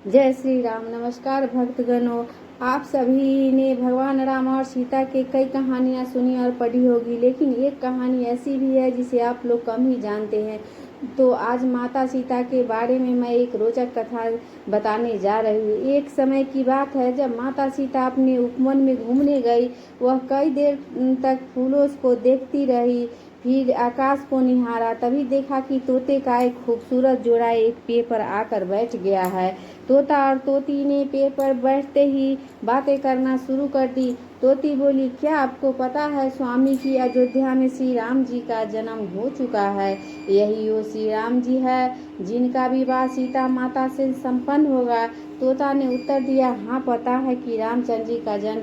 जय श्री राम। नमस्कार भक्तगणों, आप सभी ने भगवान राम और सीता के कई कहानियाँ सुनी और पढ़ी होगी, लेकिन एक कहानी ऐसी भी है जिसे आप लोग कम ही जानते हैं। तो आज माता सीता के बारे में मैं एक रोचक कथा बताने जा रही हूँ। एक समय की बात है जब माता सीता अपने उपवन में घूमने गई। वह कई देर तक फूलों को देखती रही, फिर आकाश को निहारा। तभी देखा कि तोते का एक खूबसूरत जोड़ा एक पेड़ पर आकर बैठ गया है। तोता और तोती ने पेड़ पर बैठते ही बातें करना शुरू कर दी। तोती बोली, क्या आपको पता है स्वामी की अयोध्या में श्री राम जी का जन्म हो चुका है। यही वो श्री राम जी है जिनका विवाह सीता माता से संपन्न होगा। तोता ने उत्तर दिया, हाँ पता है कि रामचंद्र जी का जन्म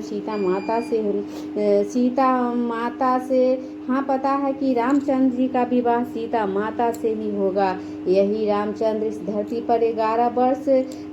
हाँ पता है कि रामचंद्र जी का विवाह सीता माता से ही होगा। यही रामचंद्र इस धरती पर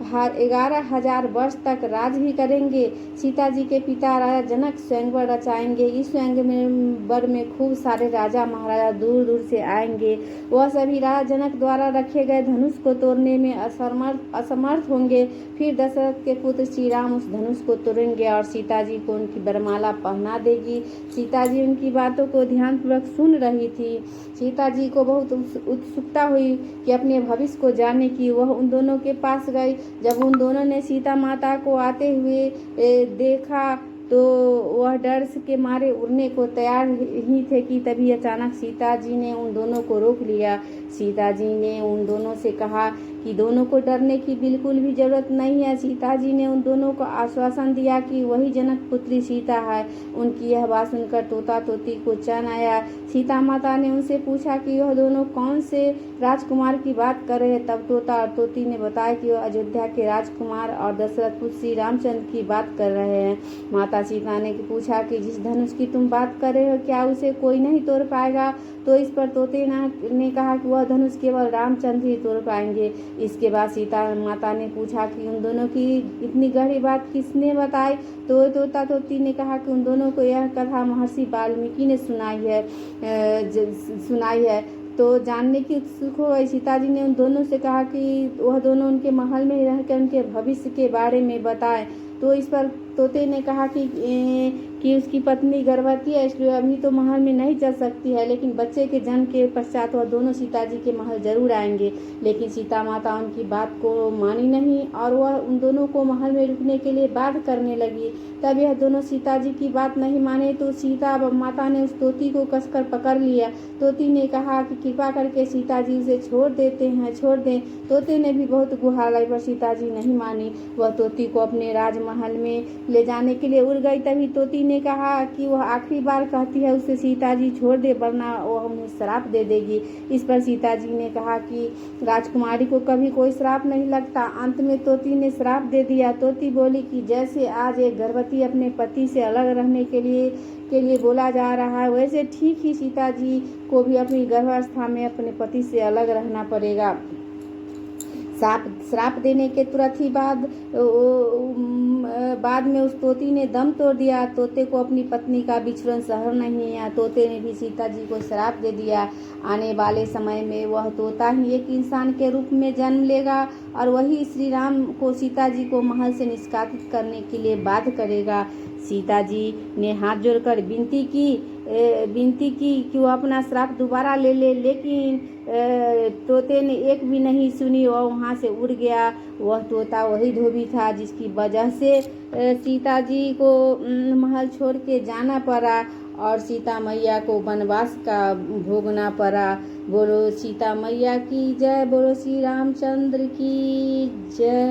11,000 वर्ष तक राज भी करेंगे। सीता जी के पिता राजा जनक स्वयंवर रचाएंगे। इस स्वयंवर में खूब सारे राजा महाराजा दूर दूर से आएंगे। वह सभी राजा जनक द्वारा रखे गए धनुष को तोड़ने में असमर्थ होंगे। फिर दशरथ के पुत्र श्री राम उस धनुष को तोड़ेंगे और सीता जी को उनकी वरमाला पहना देगी। सीता जी उनकी बातों को ध्यानपूर्वक सुन रही थी। सीता जी को बहुत उत्सुकता हुई कि अपने भविष्य को जानने की। वह उन दोनों के पास गई। जब उन दोनों ने सीता माता को आते हुए देखा तो वह डर के मारे उड़ने को तैयार ही थे कि तभी अचानक सीता जी ने उन दोनों को रोक लिया। सीता जी ने उन दोनों से कहा कि दोनों को डरने की बिल्कुल भी जरूरत नहीं है। सीता जी ने उन दोनों को आश्वासन दिया कि वही जनक पुत्री सीता है। उनकी यह बात सुनकर तोता तोती को चैन आया। सीता माता ने उनसे पूछा कि वह दोनों कौन से राजकुमार की बात कर रहे हैं। तब तोता और तोती ने बताया कि वह अयोध्या के राजकुमार और दशरथ पुत्र श्री रामचंद्र की बात कर रहे हैं। माता सीता ने पूछा कि जिस धनुष की तुम बात कर रहे हो क्या उसे कोई नहीं तोड़ पाएगा। तो इस पर तोते ने कहा कि वह धनुष केवल रामचंद्र ही तोड़ पाएंगे। इसके बाद सीता माता ने पूछा कि उन दोनों की इतनी गहरी बात किसने बताई। तो तोता तोती ने कहा कि उन दोनों को यह कथा महर्षि वाल्मीकि ने सुनाई है। तो जानने की उत्सुक हो गई। सीता जी ने उन दोनों से कहा कि वह दोनों उनके महल में रहकर उनके भविष्य के बारे में बताएं। तो इस पर तोते ने कहा कि उसकी पत्नी गर्भवती है, इसलिए अभी तो महल में नहीं चल सकती है, लेकिन बच्चे के जन्म के पश्चात वह दोनों सीता जी के महल जरूर आएंगे। लेकिन सीता माता उनकी बात को मानी नहीं और वह उन दोनों को महल में रुकने के लिए बाध्य करने लगी। तब यह दोनों सीता जी की बात नहीं माने तो सीता माता ने उस तोती को कसकर पकड़ लिया। तोती ने कहा कि कृपा करके सीता जी उसे छोड़ दें। तोते ने भी बहुत गुहार लाई पर सीता जी नहीं मानी। वह तोती को अपने राजमहल में ले जाने के लिए उड़ गई। तभी तोती ने कहा कि वह आखिरी बार कहती है उसे सीता जी छोड़ दे, वरना वह उन्हें श्राप दे देगी। इस पर सीता जी ने कहा कि राजकुमारी को कभी कोई श्राप नहीं लगता। अंत में तोती ने श्राप दे दिया। तोती बोली कि जैसे आज एक गर्भवती अपने पति से अलग रहने के लिए बोला जा रहा है, वैसे ठीक ही सीता जी को भी अपनी गर्भावस्था में अपने पति से अलग रहना पड़ेगा। श्राप देने के तुरंत ही बाद में उस तोती ने दम तोड़ दिया। तोते को अपनी पत्नी का बिछड़न सहन नहीं आया। तोते ने भी सीता जी को श्राप दे दिया। आने वाले समय में वह तोता ही एक इंसान के रूप में जन्म लेगा और वही श्री राम को सीता जी को महल से निष्कासित करने के लिए बाध्य करेगा। सीता जी ने हाथ जोड़कर विनती की कि वह अपना श्राप दोबारा ले ले, लेकिन तोते ने एक भी नहीं सुनी। वह वहाँ से उड़ गया। वह तोता वही धोबी था जिसकी वजह से सीता जी को महल छोड़ के जाना पड़ा और सीता मैया को वनवास का भोगना पड़ा। बोलो सीता मैया की जय, बोलो श्री रामचंद्र की जय।